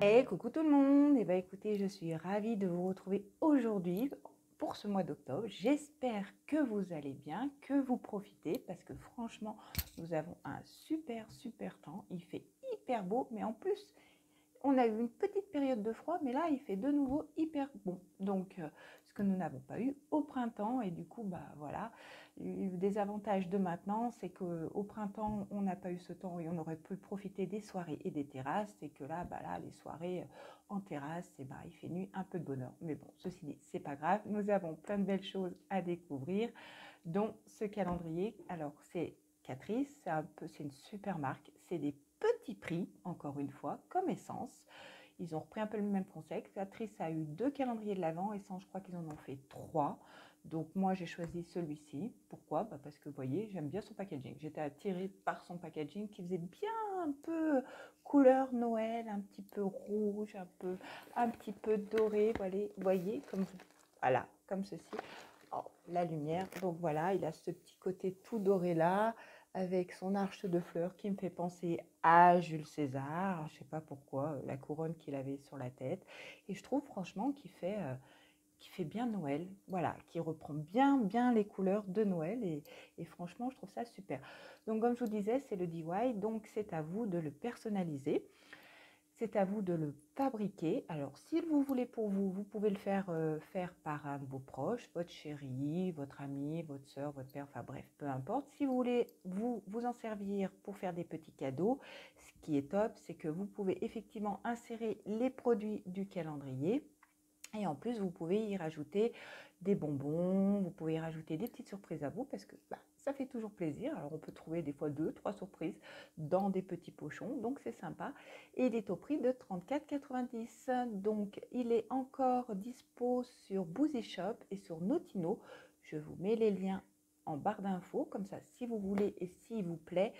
Et coucou tout le monde, et écoutez, je suis ravie de vous retrouver aujourd'hui pour ce mois d'octobre. J'espère que vous allez bien, que vous profitez parce que franchement, nous avons un super temps. Il fait hyper beau, mais en plus, on a eu une petite période de froid, mais là, il fait de nouveau hyper bon. Donc, ce que nous n'avons pas eu au printemps. Et du coup, voilà, des avantages de maintenant, c'est qu'au printemps, on n'a pas eu ce temps et on aurait pu profiter des soirées et des terrasses. Et que là, les soirées en terrasse, il fait nuit un peu de bonheur. Mais bon, ceci dit, c'est pas grave. Nous avons plein de belles choses à découvrir, dont ce calendrier. Alors, c'est Catrice, c'est une super marque. C'est des petits prix, encore une fois, comme Essence. Ils ont repris un peu le même concept. Catrice a eu 2 calendriers de l'Avent. Essence, je crois qu'ils en ont fait 3. Donc moi, j'ai choisi celui-ci. Pourquoi? Parce que vous voyez, j'aime bien son packaging. J'étais attirée par son packaging qui faisait bien un peu couleur Noël, un petit peu rouge, un petit peu doré. Vous voyez, voilà, comme ceci. Oh, la lumière. Donc voilà, il a ce petit côté tout doré là, avec son arche de fleurs qui me fait penser à Jules César. Je ne sais pas pourquoi, la couronne qu'il avait sur la tête. Et je trouve franchement qu'il fait bien Noël. Voilà, qui reprend bien les couleurs de Noël. Et franchement, je trouve ça super. Donc comme je vous disais, c'est le DIY. Donc c'est à vous de le personnaliser. C'est à vous de le fabriquer. Alors, si vous voulez pour vous, vous pouvez le faire par un de vos proches, votre chéri, votre ami, votre soeur, votre père, enfin bref, peu importe. Si vous voulez vous en servir pour faire des petits cadeaux, ce qui est top, c'est que vous pouvez effectivement insérer les produits du calendrier. Et en plus, vous pouvez y rajouter des bonbons, vous pouvez y rajouter des petites surprises à vous parce que ça fait toujours plaisir. Alors, on peut trouver des fois 2, 3 surprises dans des petits pochons, donc c'est sympa. Et il est au prix de 34,90 €. Donc, il est encore dispo sur Boozy Shop et sur Notino. Je vous mets les liens en barre d'infos, comme ça, si vous voulez et s'il vous plaît,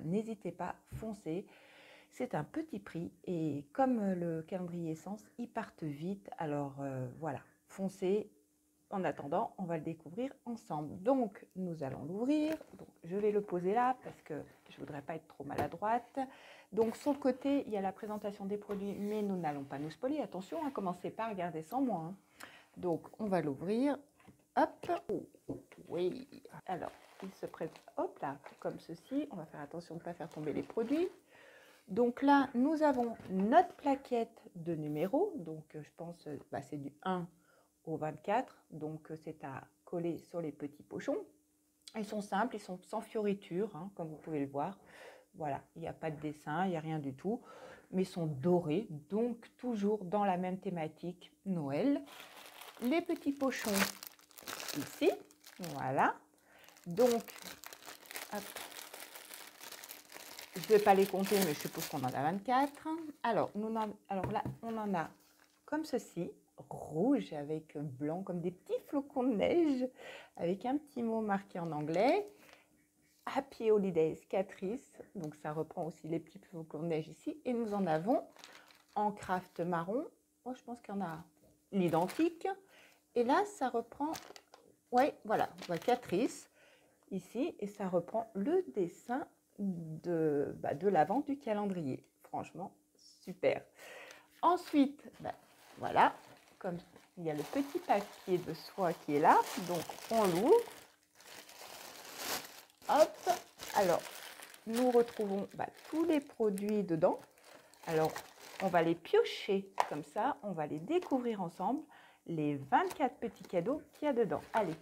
n'hésitez pas, foncez. C'est un petit prix et comme le calendrier Essence, ils partent vite. Alors voilà, foncez. En attendant, on va le découvrir ensemble. Donc, nous allons l'ouvrir. Donc, je vais le poser là parce que je ne voudrais pas être trop maladroite. Donc, sur le côté, il y a la présentation des produits, mais nous n'allons pas nous spoiler. Attention, commencez pas à regarder sans moi. Donc, on va l'ouvrir. Hop. Oh, oui. Alors, il se présente. Hop là, comme ceci. On va faire attention de ne pas faire tomber les produits. Donc là, nous avons notre plaquette de numéros. Donc, je pense c'est du 1 au 24. Donc, c'est à coller sur les petits pochons. Ils sont simples, ils sont sans fioriture, comme vous pouvez le voir. Voilà, il n'y a pas de dessin, il n'y a rien du tout. Mais ils sont dorés, donc toujours dans la même thématique Noël. Les petits pochons ici, voilà. Donc, hop. Je ne vais pas les compter, mais je suppose qu'on en a 24. Alors là, on en a comme ceci, rouge avec blanc, comme des petits flocons de neige, avec un petit mot marqué en anglais. Happy Holidays Catrice, donc ça reprend aussi les petits flocons de neige ici. Et nous en avons en craft marron. Oh, je pense qu'il y en a l'identique. Et là, ça reprend, ouais, voilà, Catrice ici, et ça reprend le dessin de l'avant du calendrier. Franchement, super. Ensuite, voilà, comme il y a le petit papier de soie qui est là, donc on l'ouvre. Hop, alors nous retrouvons tous les produits dedans. Alors, on va les piocher comme ça, on va les découvrir ensemble, les 24 petits cadeaux qu'il y a dedans. Allez,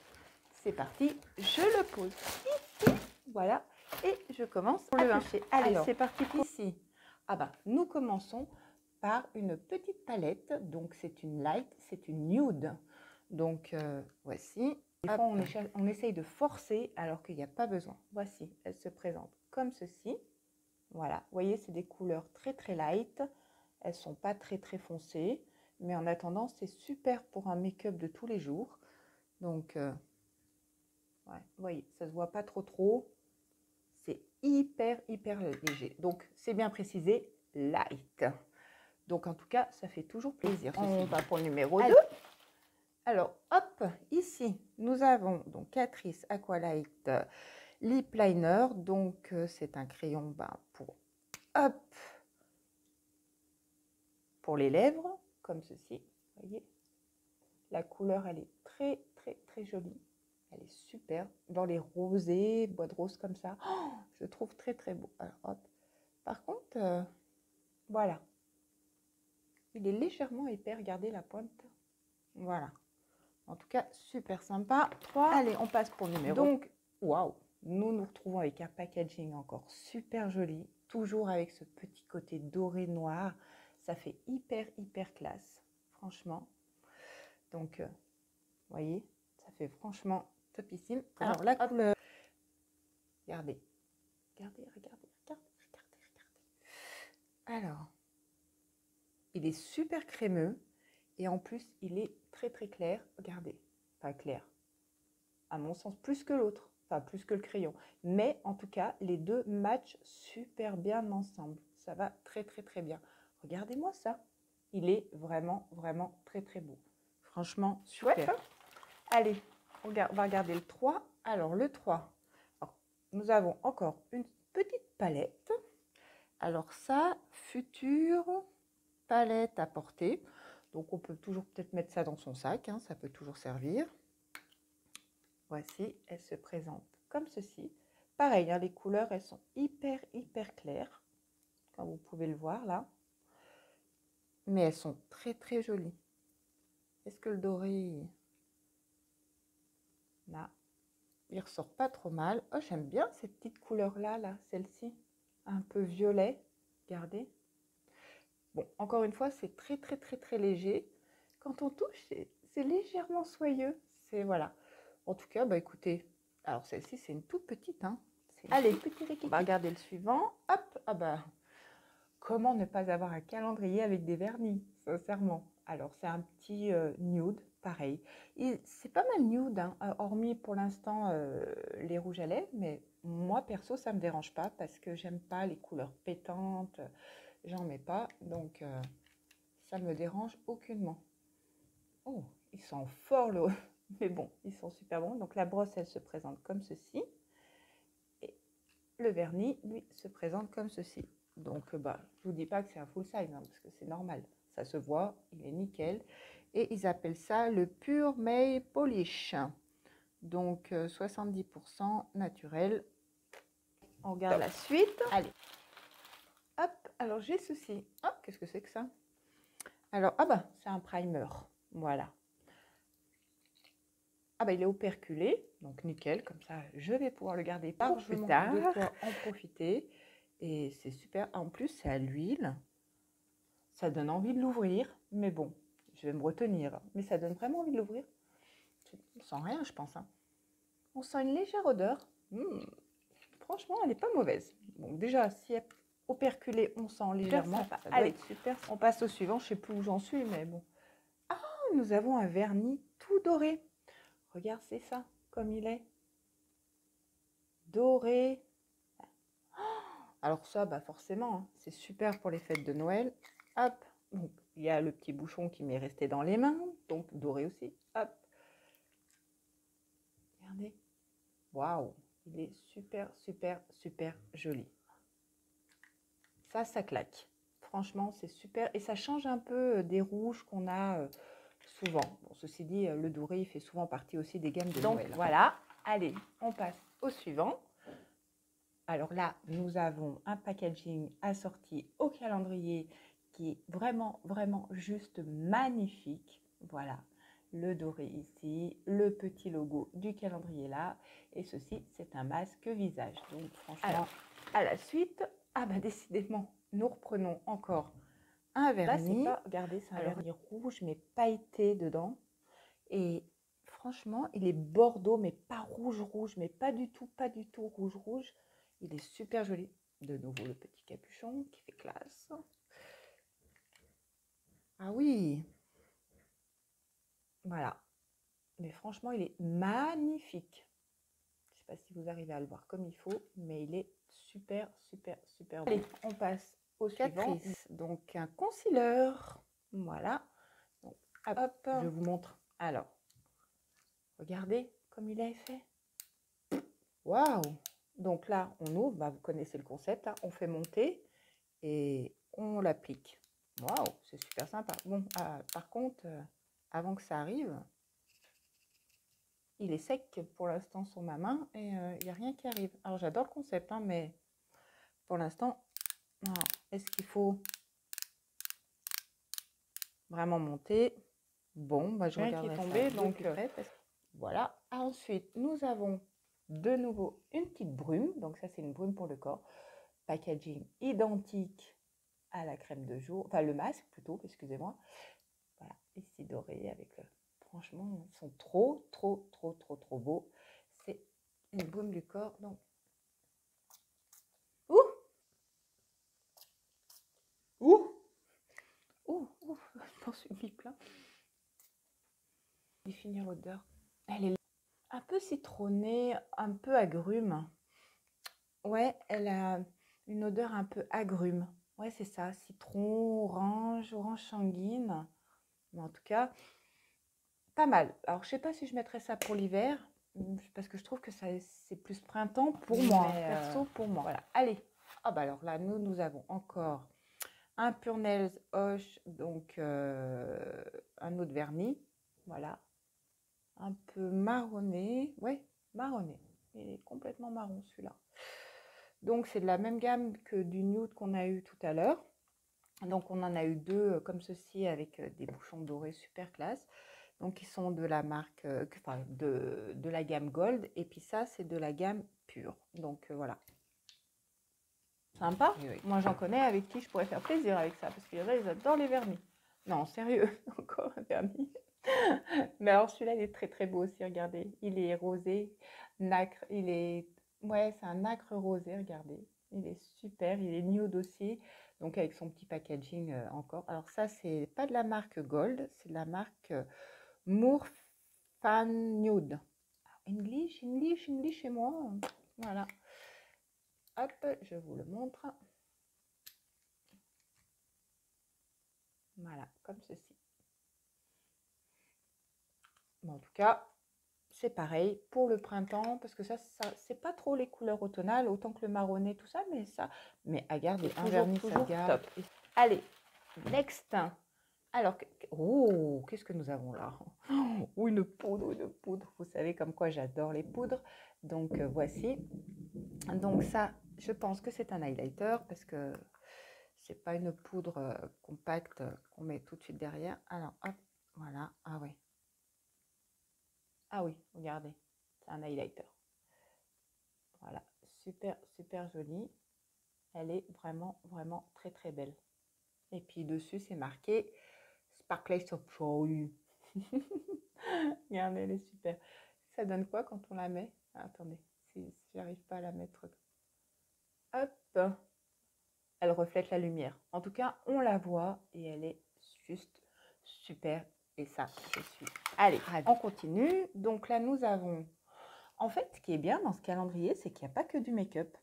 c'est parti, je le pose ici, voilà, et je commence à piocher. Allez, c'est parti pour ici. Nous commençons par une petite palette, donc c'est une light, c'est une nude. Donc, voici. Des fois, on essaye de forcer alors qu'il n'y a pas besoin. Voici, elle se présente comme ceci. Voilà, vous voyez, c'est des couleurs très light. Elles ne sont pas très foncées, mais en attendant, c'est super pour un make-up de tous les jours. Donc, vous voyez, ça ne se voit pas trop. C'est hyper léger. Donc, c'est bien précisé, light. Donc, en tout cas, ça fait toujours plaisir. On va pour le numéro 2. Alors, hop, ici, nous avons donc Catrice Aqualight Lip Liner. Donc, c'est un crayon pour, hop, pour les lèvres, comme ceci. Vous voyez, la couleur, elle est très, très, très jolie. Elle est super. Dans les rosés, bois de rose comme ça. Oh, je le trouve très, très beau. Alors, hop. Par contre, voilà. Il est légèrement épais. Regardez la pointe. Voilà. En tout cas, super sympa. 3. Allez, on passe pour le numéro. Donc, waouh, nous nous retrouvons avec un packaging encore super joli. Toujours avec ce petit côté doré noir. Ça fait hyper, hyper classe. Franchement. Donc, vous voyez, ça fait franchement topissime. Alors, la couleur. Regardez. Regardez, regardez, regardez, regardez, regardez. Alors, il est super crémeux. Et en plus, il est très très clair. Regardez, enfin clair. À mon sens, plus que l'autre. Enfin, plus que le crayon. Mais en tout cas, les deux matchent super bien ensemble. Ça va très très très bien. Regardez-moi ça. Il est vraiment vraiment très très beau. Franchement, super. Chouette, hein? Allez, on va regarder le 3. Alors, le 3. Alors, nous avons encore une petite palette. Alors ça, future palette à porter. Donc, on peut toujours peut-être mettre ça dans son sac, hein, ça peut toujours servir. Voici, elle se présente comme ceci. Pareil, hein, les couleurs, elles sont hyper, hyper claires, comme vous pouvez le voir là. Mais elles sont très, très jolies. Est-ce que le doré, là, il ressort pas trop mal. Oh, j'aime bien cette petite couleur-là, là, celle-ci, un peu violet. Regardez. Bon, encore une fois, c'est très, très, très, très léger. Quand on touche, c'est légèrement soyeux. C'est, voilà. En tout cas, bah écoutez, alors celle-ci, c'est une toute petite, hein. Allez, on va regarder le suivant. Hop, ah bah, comment ne pas avoir un calendrier avec des vernis, sincèrement. Alors, c'est un petit nude, pareil. C'est pas mal nude, hein, hormis pour l'instant les rouges à lèvres, mais moi, perso, ça me dérange pas parce que j'aime pas les couleurs pétantes. J'en mets pas, donc ça me dérange aucunement. Oh, ils sont forts, le... mais bon, ils sont super bons. Donc la brosse, elle se présente comme ceci. Et le vernis, lui, se présente comme ceci. Donc, bah, je vous dis pas que c'est un full size, hein, parce que c'est normal. Ça se voit, il est nickel. Et ils appellent ça le Pure May Polish. Donc, 70% naturel. On regarde la suite. Allez. Hop, alors j'ai ceci. Hop, qu'est-ce que c'est que ça? Alors, ah bah, c'est un primer. Voilà. Ah bah, il est operculé, donc nickel. Comme ça, je vais pouvoir le garder pour plus tard. De quoi en profiter. Et c'est super. En plus, c'est à l'huile. Ça donne envie de l'ouvrir. Mais bon, je vais me retenir. Mais ça donne vraiment envie de l'ouvrir. On sent rien, je pense, hein. On sent une légère odeur. Franchement, elle n'est pas mauvaise. Bon, déjà, si elle est operculée, on sent légèrement. Allez, super. On passe au suivant. Je ne sais plus où j'en suis, mais bon. Ah, nous avons un vernis tout doré. Regarde, c'est ça, comme il est. Doré. Alors ça, bah forcément, hein, c'est super pour les fêtes de Noël. Hop, donc il y a le petit bouchon qui m'est resté dans les mains, donc doré aussi. Hop. Regardez. Waouh, il est super, super, super joli. Ça claque. Franchement, c'est super. Et ça change un peu des rouges qu'on a souvent. Bon, ceci dit, le doré, il fait souvent partie aussi des gammes de Noël. Donc voilà, allez, on passe au suivant. Alors là, nous avons un packaging assorti au calendrier qui est vraiment, vraiment juste magnifique. Voilà, le doré ici, le petit logo du calendrier là. Et ceci, c'est un masque visage. Donc franchement, alors, à la suite, ah bah décidément, nous reprenons encore un vernis. Là, regardez, c'est un vernis rouge mais pailleté dedans. Et franchement, il est bordeaux, mais pas rouge rouge, mais pas du tout rouge rouge. Il est super joli. De nouveau, le petit capuchon qui fait classe. Ah oui. Voilà. Mais franchement, il est magnifique. Je ne sais pas si vous arrivez à le voir comme il faut, mais il est super, super, super beau. Allez, on passe au suivant. Donc, un concealer. Voilà. Donc, hop, je vous montre. Alors, regardez comme il est fait. Waouh! Donc là, on ouvre, bah, vous connaissez le concept, hein, on fait monter et on l'applique. Waouh, c'est super sympa. Bon, par contre, avant que ça arrive, il est sec pour l'instant sur ma main et il n'y a rien qui arrive. Alors, j'adore le concept, hein, mais pour l'instant, est-ce qu'il faut vraiment monter? Bon, bah, je regarderai qui est tombé, donc près, voilà. Ensuite, nous avons de nouveau une petite brume. Donc ça, c'est une brume pour le corps. Packaging identique à la crème de jour, enfin le masque plutôt, excusez-moi. Voilà, ici doré avec franchement, ils sont trop beaux. C'est une brume du corps. Donc, je m'en suis mis plein. Définir l'odeur. Elle est un peu citronnée, un peu agrume. Ouais, elle a une odeur un peu agrume. Ouais, c'est ça, citron, orange sanguine. Mais en tout cas, pas mal. Alors, je sais pas si je mettrais ça pour l'hiver, parce que je trouve que c'est plus printemps pour moi, perso pour moi. Voilà, allez. Ah bah alors là, nous avons encore un Pure Nails Hoche, donc un autre vernis. Voilà, un peu marronné. Ouais, marronné. Il est complètement marron celui-là. Donc, c'est de la même gamme que du nude qu'on a eu tout à l'heure. Donc, on en a eu deux comme ceci avec des bouchons dorés super classe. Donc, ils sont de la marque, enfin, de la gamme Gold. Et puis ça, c'est de la gamme Pure. Donc, voilà. Sympa. Oui. Moi, j'en connais avec qui je pourrais faire plaisir avec ça. Parce qu'il y en a, ils adorent les vernis. Non, sérieux, encore un vernis. Mais alors, celui-là, il est très beau aussi, regardez. Il est rosé, nacre, ouais, c'est un nacre rosé, regardez. Il est super, il est nude aussi, donc avec son petit packaging encore. Alors ça, c'est pas de la marque Gold, c'est de la marque Moorfan Nude. English chez moi. Voilà. Hop, je vous le montre. Voilà, comme ceci. Bon, en tout cas, c'est pareil pour le printemps, parce que ça c'est pas trop les couleurs automnales, autant que le marronné, tout ça, mais à garder un vernis, ça garde. Top. Allez, next. Alors, oh, qu'est-ce que nous avons là? Oh, une poudre. Vous savez comme quoi j'adore les poudres. Donc, voici. Donc ça, je pense que c'est un highlighter, parce que c'est pas une poudre compacte qu'on met tout de suite derrière. Alors, hop, voilà. Ah ouais. Ah oui, regardez, c'est un highlighter. Voilà, super jolie. Elle est vraiment très belle. Et puis dessus, c'est marqué Sparkle of Joy. Regardez, elle est super. Ça donne quoi quand on la met? Attendez, si j'arrive pas à la mettre. Hop, elle reflète la lumière. En tout cas, on la voit et elle est juste super. Et ça, je suis. Allez, on continue. Donc là, nous avons... En fait, ce qui est bien dans ce calendrier, c'est qu'il n'y a pas que du make-up.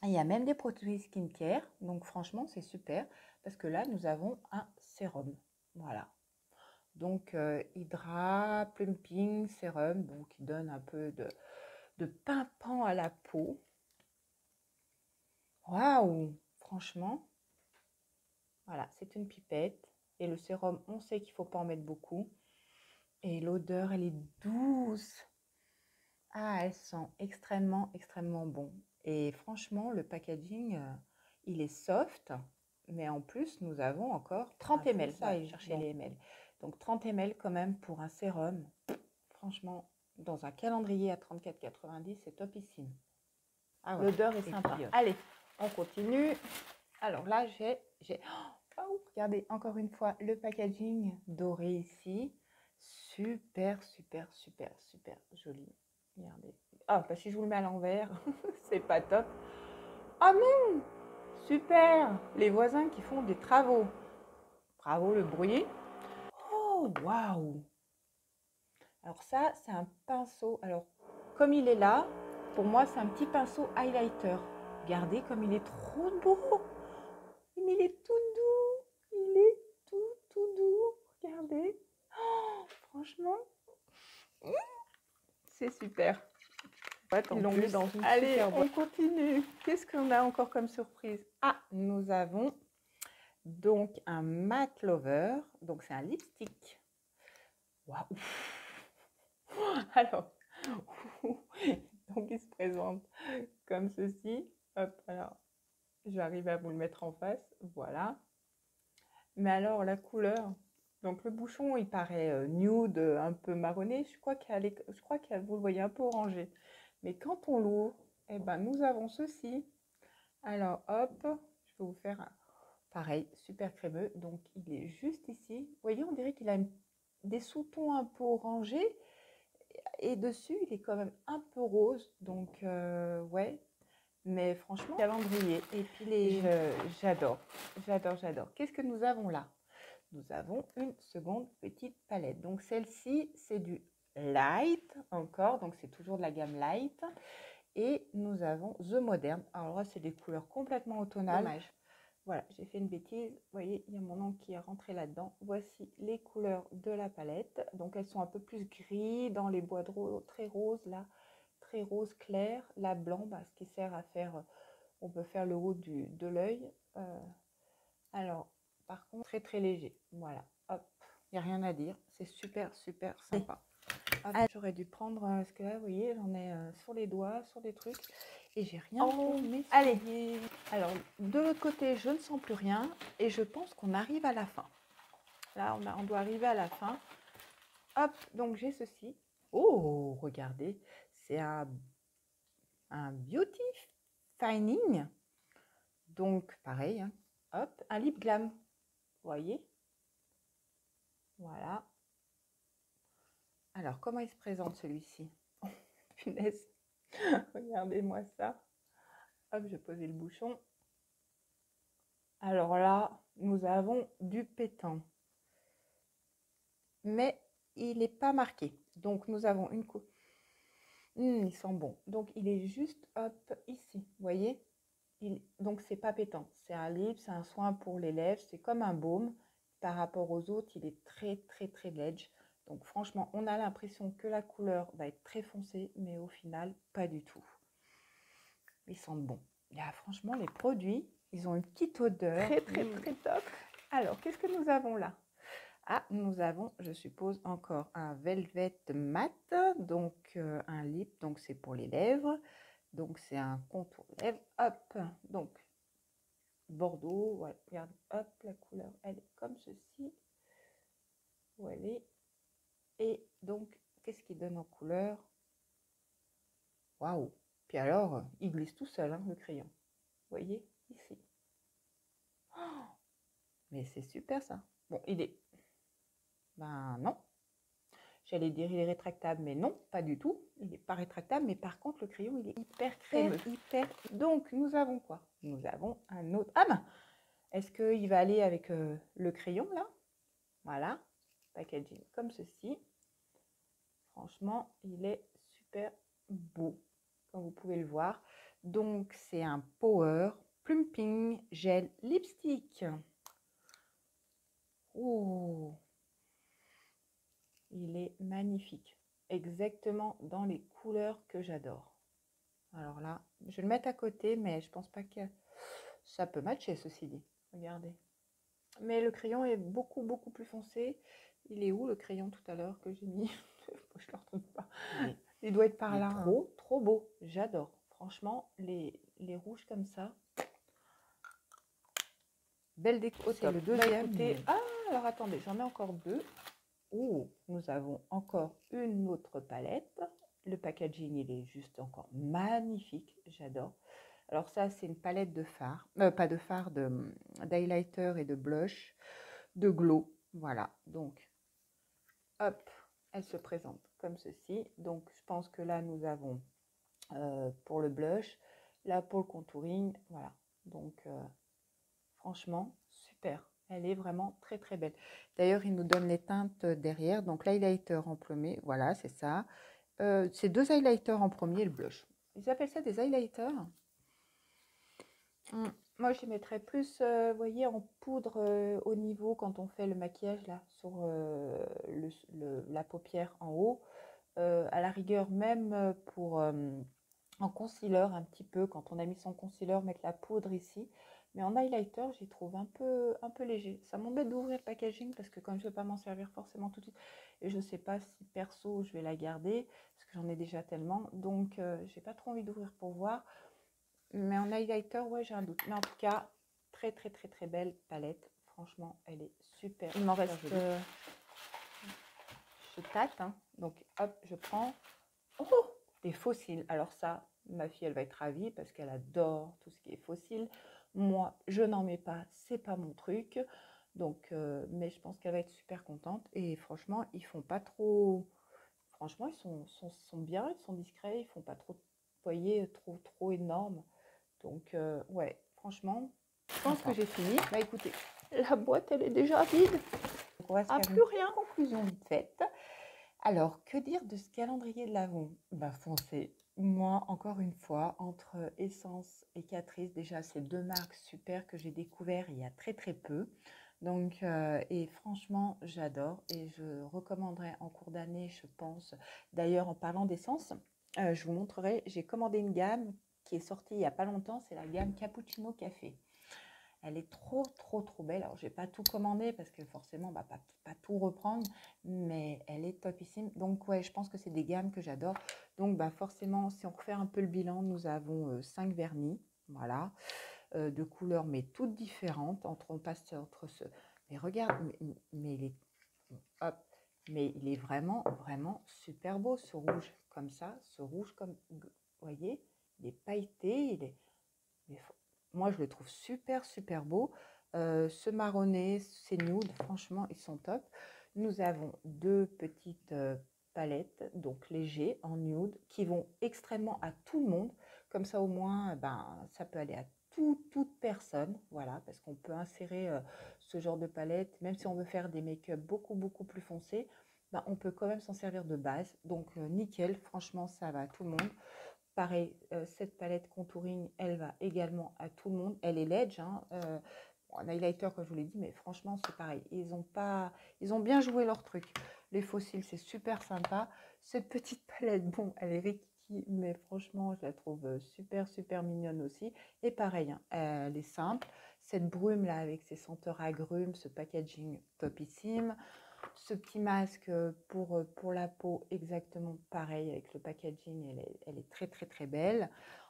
Il y a même des produits skincare. Donc franchement, c'est super. Parce que là, nous avons un sérum. Voilà. Donc, Hydra Plumping Sérum. Donc, il donne un peu de pimpant à la peau. Waouh! Franchement. Voilà, c'est une pipette. Et le sérum, on sait qu'il ne faut pas en mettre beaucoup. Et l'odeur, elle est douce. Ah, elle sent extrêmement bon. Et franchement, le packaging, il est soft. Mais en plus, nous avons encore 30 ml. Ça, il chercher les ml. Donc 30 ml quand même pour un sérum. Franchement, dans un calendrier à 34,90, c'est topissime. Ah ouais. L'odeur est sympa. Puis, allez, on continue. Alors là, j'ai... Oh, regardez, encore une fois, le packaging doré ici. Super joli. Regardez. Ah, bah si je vous le mets à l'envers, c'est pas top. Oh non! Super! Les voisins qui font des travaux. Bravo le bruit. Oh, waouh! Alors ça, c'est un pinceau. Alors, comme il est là, pour moi, c'est un petit pinceau highlighter. Regardez comme il est trop beau. Mais il est tout doux. Il est tout doux. Regardez. Oh, franchement, c'est super. Ils l'ont mis dans une super boîte. On continue. Qu'est-ce qu'on a encore comme surprise? Ah, nous avons Donc, un matte lover. Donc, c'est un lipstick. Waouh! Alors, donc il se présente comme ceci. Hop, alors, j'arrive à vous le mettre en face. Voilà. Mais alors, la couleur. Donc, le bouchon, il paraît nude, un peu marronné. Je crois que vous le voyez un peu orangé. Mais quand on l'ouvre, eh ben, nous avons ceci. Alors, hop, je vais vous faire un pareil, super crémeux. Donc, il est juste ici. Vous voyez, on dirait qu'il a des sous-tons un peu orangés. Et dessus, il est quand même un peu rose. Donc, ouais. Mais franchement, calendrier. Et puis, j'adore. J'adore, j'adore. Qu'est-ce que nous avons là? Nous avons une seconde petite palette. Donc, celle-ci, c'est du light encore. Donc, c'est toujours de la gamme light. Et nous avons The Modern. Alors là, c'est des couleurs complètement automnales. Dommage. Voilà, j'ai fait une bêtise. Vous voyez, il y a mon ongle qui est rentré là-dedans. Voici les couleurs de la palette. Donc, elles sont un peu plus gris dans les bois de rose, très rose là, très rose clair. La blanc, bah, ce qui sert à faire, on peut faire le haut de l'œil. Alors, par contre, très très léger. Voilà, hop, il n'y a rien à dire. C'est super, super sympa. J'aurais dû prendre, parce que là, vous voyez, j'en ai sur les doigts, sur des trucs, et j'ai rien pour m'essuyer. Allez, alors, de l'autre côté, je ne sens plus rien, et je pense qu'on arrive à la fin. Là, on doit arriver à la fin. Hop, donc j'ai ceci. Oh, regardez, c'est un Beauty Finding. Donc, pareil, hein. Hop, un lip glam. Vous voyez? Voilà. Alors, comment il se présente celui-ci? Oh, punaise. Regardez-moi ça. Hop, je posais le bouchon. Alors là, nous avons du pétant. Mais il n'est pas marqué. Donc, nous avons une coupe. Il sent bon. Donc, il est juste, hop, ici. Vous voyez? Donc, c'est pas pétant. C'est un lip, c'est un soin pour les lèvres. C'est comme un baume. Par rapport aux autres, il est très, très, très ledge. Donc, franchement, on a l'impression que la couleur va être très foncée. Mais au final, pas du tout. Ils sentent bon. Là, franchement, les produits, ils ont une petite odeur. Très, très, très top. Alors, qu'est-ce que nous avons là? Ah, nous avons, je suppose, encore un Velvet Matte, donc un lip, donc c'est pour les lèvres. Donc, c'est un contour lèvres. Hop, donc, Bordeaux, ouais, regarde, hop, la couleur, elle est comme ceci. Où elle est. Et donc, qu'est-ce qui donne en couleur? Waouh! Puis alors, il glisse tout seul, hein, le crayon. Vous voyez, ici. Oh, mais c'est super ça. Bon, il est... Ben non. J'allais dire il est rétractable, mais non, pas du tout. Il n'est pas rétractable, mais par contre, le crayon, il est hyper crémeux. Hyper. Donc, nous avons quoi? Nous avons un autre... Ah ben! Est-ce qu'il va aller avec le crayon, là? Voilà. Packaging comme ceci. Franchement, il est super beau, comme vous pouvez le voir. Donc, c'est un Power Plumping Gel Lipstick. Oh! Il est magnifique. Exactement dans les couleurs que j'adore. Alors là, je vais le mettre à côté, mais je pense pas que ça peut matcher, ceci dit. Regardez. Mais le crayon est beaucoup, beaucoup plus foncé. Il est où le crayon tout à l'heure que j'ai mis? Je ne le retrouve pas. Il doit être par là. Trop, trop beau. J'adore. Franchement, les rouges comme ça. Belle déco. C'est le deuxième. Ah, alors attendez, j'en ai encore deux. Oh, nous avons encore une autre palette. Le packaging, il est juste encore magnifique. J'adore. Alors ça, c'est une palette de fard. Pas de fard, d'highlighter et de blush, de glow. Voilà. Donc, hop, elle se présente comme ceci. Donc, je pense que là, nous avons pour le blush, là pour le contouring. Voilà. Donc, franchement, super. Elle est vraiment très très belle. D'ailleurs, il nous donne les teintes derrière. Donc, l'highlighter en premier, voilà, c'est ça. C'est deux highlighters en premier et le blush. Ils appellent ça des highlighters. Moi, je les mettrais plus, vous voyez, en poudre au niveau quand on fait le maquillage là, sur la paupière en haut. À la rigueur, même pour en concealer un petit peu, quand on a mis son concealer, mettre la poudre ici. Mais en highlighter, j'y trouve un peu léger. Ça m'embête d'ouvrir le packaging parce que comme je ne vais pas m'en servir forcément tout de suite, et je ne sais pas si perso je vais la garder, parce que j'en ai déjà tellement. Donc, j'ai pas trop envie d'ouvrir pour voir. Mais en highlighter, ouais, j'ai un doute. Mais en tout cas, très, très, très, très belle palette. Franchement, elle est super. Il m'en reste... je tâte, hein. Donc, hop, je prends... Oh, des fossiles. Alors ça, ma fille, elle va être ravie parce qu'elle adore tout ce qui est fossile. Moi, je n'en mets pas, c'est pas mon truc. Donc, mais je pense qu'elle va être super contente. Et franchement, ils font pas trop... Franchement, ils sont bien, ils sont discrets, ils font pas trop, vous voyez, trop énormes. Donc, ouais, franchement, je pense que j'ai fini. Bah écoutez, la boîte, elle est déjà vide. Donc, on va se faire plus rien. Conclusion vite faite. Alors, que dire de ce calendrier de l'Avent? Bah, foncez. Moi, encore une fois, entre Essence et Catrice, déjà, c'est deux marques super que j'ai découvert il y a très très peu. Donc, et franchement, j'adore et je recommanderais en cours d'année, je pense. D'ailleurs, en parlant d'essence, je vous montrerai, j'ai commandé une gamme qui est sortie il n'y a pas longtemps, c'est la gamme Cappuccino Café. Elle est trop belle. Alors, je n'ai pas tout commandé parce que forcément, bah, pas tout reprendre, mais elle est topissime. Donc, ouais, je pense que c'est des gammes que j'adore. Donc, bah, forcément, si on refait un peu le bilan, nous avons 5 vernis, voilà, de couleurs, mais toutes différentes. On passe entre ce... Mais regarde, mais il est... Hop, mais il est vraiment super beau, ce rouge, comme ça, ce rouge comme... Vous voyez, il est pailleté, il est... Mais moi, je le trouve super beau. Ce marronné, ces nudes, franchement, ils sont top. Nous avons deux petites palettes, donc légers, en nude, qui vont extrêmement à tout le monde. Comme ça, au moins, ben, ça peut aller à toute personne. Voilà, parce qu'on peut insérer ce genre de palette, même si on veut faire des make-up beaucoup plus foncés, ben, on peut quand même s'en servir de base. Donc, nickel, franchement, ça va à tout le monde. Pareil, cette palette contouring, elle va également à tout le monde. Elle est ledge, hein, un highlighter, comme je vous l'ai dit, mais franchement, c'est pareil. Ils ont bien joué leur truc. Les fossiles, c'est super sympa. Cette petite palette, bon, elle est rikiki, mais franchement, je la trouve super mignonne aussi. Et pareil, hein, elle est simple. Cette brume-là, avec ses senteurs agrumes, ce packaging topissime. Ce petit masque pour la peau, exactement pareil avec le packaging, elle est très belle.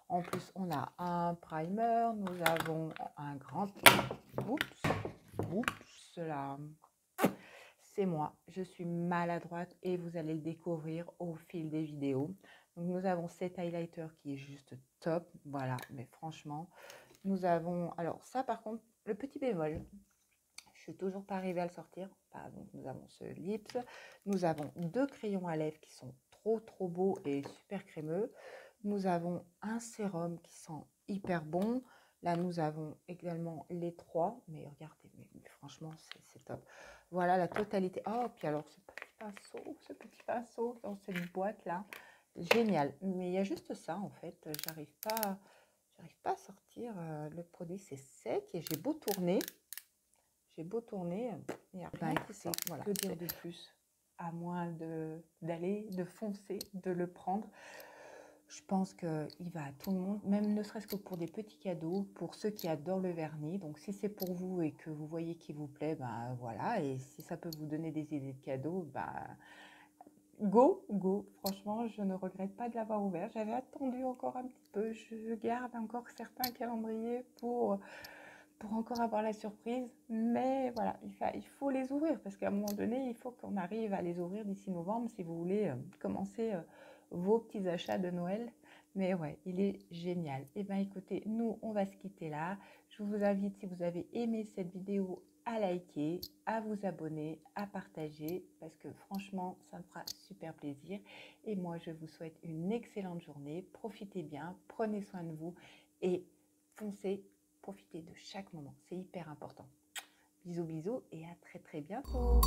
En plus, on a un primer, nous avons un grand... Oups, là, c'est moi. Je suis maladroite et vous allez le découvrir au fil des vidéos. Donc, nous avons cet highlighter qui est juste top. Voilà, mais franchement, nous avons... Alors, ça, par contre, le petit bémol, je suis toujours pas arrivée à le sortir. Donc, nous avons ce lips. Nous avons deux crayons à lèvres qui sont trop beaux et super crémeux. Nous avons un sérum qui sent hyper bon. Là, nous avons également les trois. Mais regardez, mais franchement, c'est top. Voilà la totalité. Oh, puis alors, ce petit pinceau dans cette boîte-là. Génial. Mais il y a juste ça, en fait. J'arrive pas à sortir le produit. C'est sec et j'ai beau tourner. Il n'y a rien qui sort. Voilà. Que dire de plus? À moins de foncer, de le prendre. Je pense qu'il va à tout le monde, même ne serait-ce que pour des petits cadeaux, pour ceux qui adorent le vernis. Donc, si c'est pour vous et que vous voyez qu'il vous plaît, ben voilà. Et si ça peut vous donner des idées de cadeaux, ben go. Franchement, je ne regrette pas de l'avoir ouvert. J'avais attendu encore un petit peu. Je garde encore certains calendriers pour encore avoir la surprise, mais voilà, il faut les ouvrir parce qu'à un moment donné, il faut qu'on arrive à les ouvrir d'ici novembre si vous voulez commencer vos petits achats de Noël. Mais ouais, il est génial. Et bien écoutez, nous, on va se quitter là. Je vous invite, si vous avez aimé cette vidéo, à liker, à vous abonner, à partager parce que franchement, ça me fera super plaisir. Et moi, je vous souhaite une excellente journée. Profitez bien, prenez soin de vous et foncez. Profitez de chaque moment, c'est hyper important. Bisous et à très bientôt.